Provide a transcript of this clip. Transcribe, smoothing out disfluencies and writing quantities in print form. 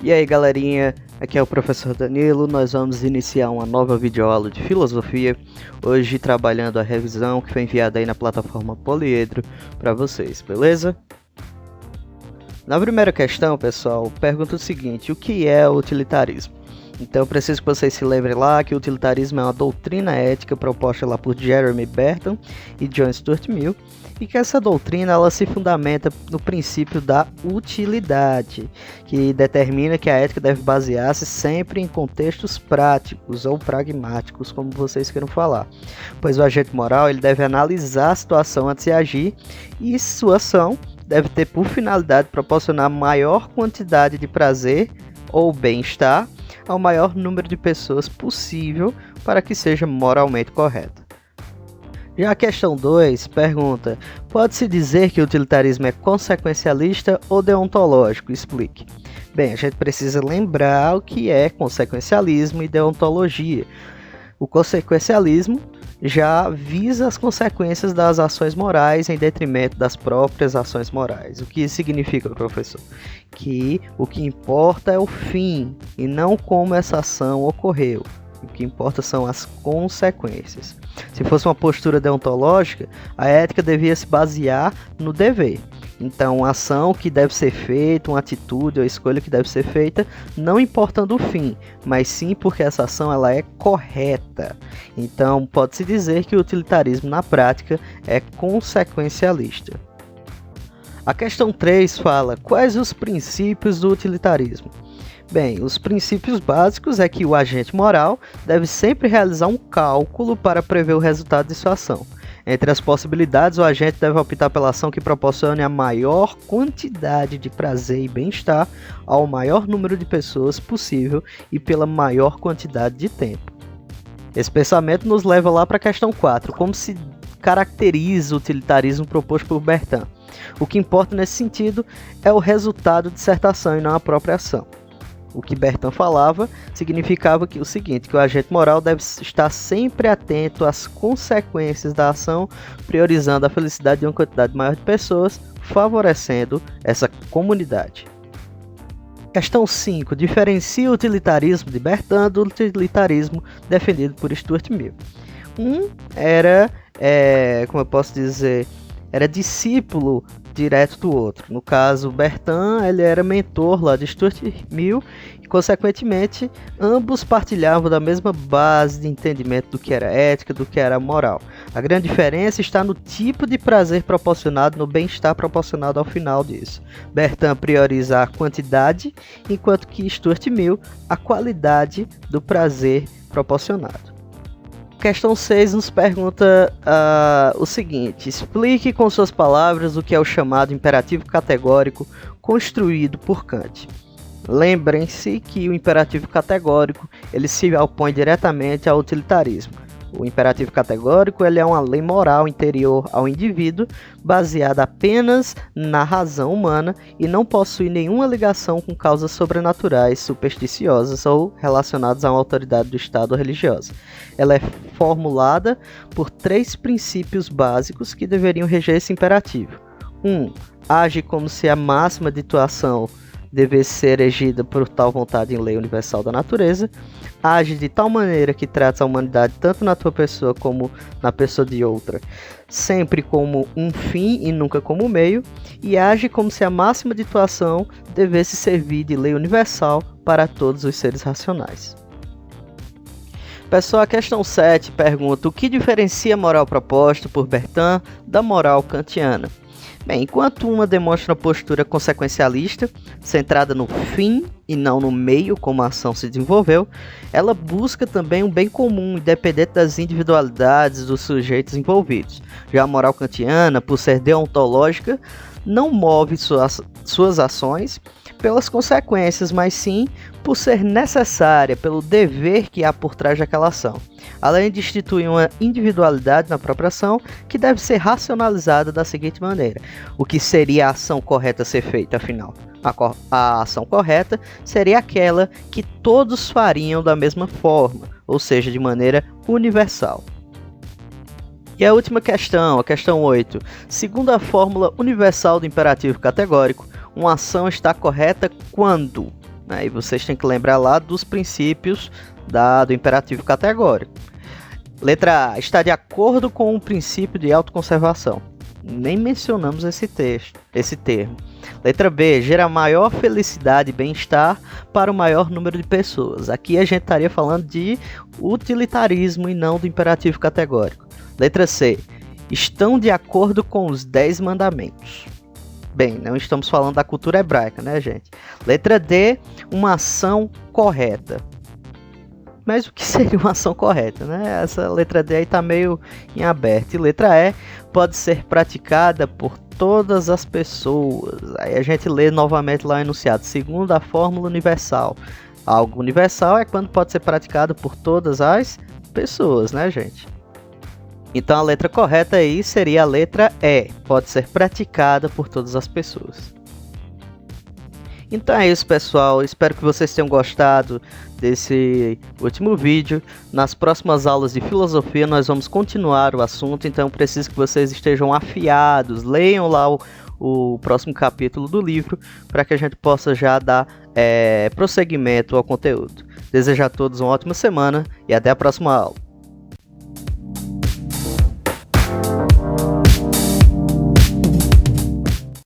E aí galerinha, aqui é o professor Danilo, nós vamos iniciar uma nova videoaula de filosofia, hoje trabalhando a revisão que foi enviada aí na plataforma Poliedro para vocês, beleza? Na primeira questão, pessoal, pergunta o seguinte: o que é o utilitarismo? Então eu preciso que vocês se lembrem lá que o utilitarismo é uma doutrina ética proposta lá por Jeremy Bentham e John Stuart Mill, e que essa doutrina ela se fundamenta no princípio da utilidade, que determina que a ética deve basear-se sempre em contextos práticos ou pragmáticos, como vocês queiram falar, pois o agente moral ele deve analisar a situação antes de agir, e sua ação deve ter por finalidade proporcionar maior quantidade de prazer ou bem-estar ao maior número de pessoas possível para que seja moralmente correta. Já a questão 2 pergunta: pode-se dizer que o utilitarismo é consequencialista ou deontológico? Explique. Bem, a gente precisa lembrar o que é consequencialismo e deontologia. O consequencialismo já visa as consequências das ações morais em detrimento das próprias ações morais. O que isso significa, professor? Que o que importa é o fim e não como essa ação ocorreu. O que importa são as consequências. Se fosse uma postura deontológica, a ética devia se basear no dever. Então, a ação que deve ser feita, uma atitude ou escolha que deve ser feita, não importando o fim, mas sim porque essa ação ela é correta. Então, pode-se dizer que o utilitarismo na prática é consequencialista. A questão 3 fala: quais os princípios do utilitarismo? Bem, os princípios básicos é que o agente moral deve sempre realizar um cálculo para prever o resultado de sua ação. Entre as possibilidades, o agente deve optar pela ação que proporcione a maior quantidade de prazer e bem-estar ao maior número de pessoas possível e pela maior quantidade de tempo. Esse pensamento nos leva lá para a questão 4, como se caracteriza o utilitarismo proposto por Bentham. O que importa nesse sentido é o resultado de certa ação e não a própria ação. O que Bentham falava significava que o seguinte: que o agente moral deve estar sempre atento às consequências da ação, priorizando a felicidade de uma quantidade maior de pessoas, favorecendo essa comunidade. Questão 5. Diferencia o utilitarismo de Bentham do utilitarismo defendido por Stuart Mill. Era discípulo direto do outro. No caso, Bentham ele era mentor lá de Stuart Mill e, consequentemente, ambos partilhavam da mesma base de entendimento do que era ética, do que era moral. A grande diferença está no tipo de prazer proporcionado, no bem-estar proporcionado ao final disso. Bentham prioriza a quantidade, enquanto que Stuart Mill a qualidade do prazer proporcionado. Questão 6 nos pergunta o seguinte: explique com suas palavras o que é o chamado imperativo categórico construído por Kant. Lembrem-se que o imperativo categórico ele se opõe diretamente ao utilitarismo. O imperativo categórico ele é uma lei moral interior ao indivíduo, baseada apenas na razão humana e não possui nenhuma ligação com causas sobrenaturais, supersticiosas ou relacionadas a uma autoridade do Estado ou religiosa. Ela é formulada por 3 princípios básicos que deveriam reger esse imperativo. 1. Age como se a máxima de tua ação devesse ser regida por tal vontade em lei universal da natureza. Age de tal maneira que trata a humanidade tanto na tua pessoa como na pessoa de outra, sempre como um fim e nunca como um meio. E age como se a máxima de tua ação devesse servir de lei universal para todos os seres racionais. Pessoal, a questão 7 pergunta: o que diferencia a moral proposta por Bentham da moral kantiana? Bem, enquanto uma demonstra uma postura consequencialista, centrada no fim e não no meio como a ação se desenvolveu, ela busca também um bem comum, independente das individualidades dos sujeitos envolvidos. Já a moral kantiana, por ser deontológica, não move suas ações pelas consequências, mas sim por ser necessária, pelo dever que há por trás daquela ação, além de instituir uma individualidade na própria ação que deve ser racionalizada da seguinte maneira: o que seria a ação correta a ser feita, afinal? A ação correta seria aquela que todos fariam da mesma forma, ou seja, de maneira universal. E a última questão, a questão 8. Segundo a fórmula universal do imperativo categórico, uma ação está correta quando? né? E vocês têm que lembrar lá dos princípios do imperativo categórico. Letra A, está de acordo com o princípio de autoconservação. Nem mencionamos esse termo. Letra B, gera maior felicidade e bem-estar para o maior número de pessoas. Aqui a gente estaria falando de utilitarismo e não do imperativo categórico. Letra C, estão de acordo com os 10 mandamentos. Bem, não estamos falando da cultura hebraica, né, gente? Letra D, uma ação correta. Mas o que seria uma ação correta, né? Essa letra D aí está meio em aberto. E letra E, pode ser praticada por todas as pessoas. Aí a gente lê novamente lá o enunciado, segundo a fórmula universal. Algo universal é quando pode ser praticado por todas as pessoas, né, gente? Então a letra correta aí seria a letra E, pode ser praticada por todas as pessoas. Então é isso, pessoal, espero que vocês tenham gostado desse último vídeo. Nas próximas aulas de filosofia nós vamos continuar o assunto, então preciso que vocês estejam afiados, leiam lá o próximo capítulo do livro, para que a gente possa já dar prosseguimento ao conteúdo. Desejo a todos uma ótima semana e até a próxima aula.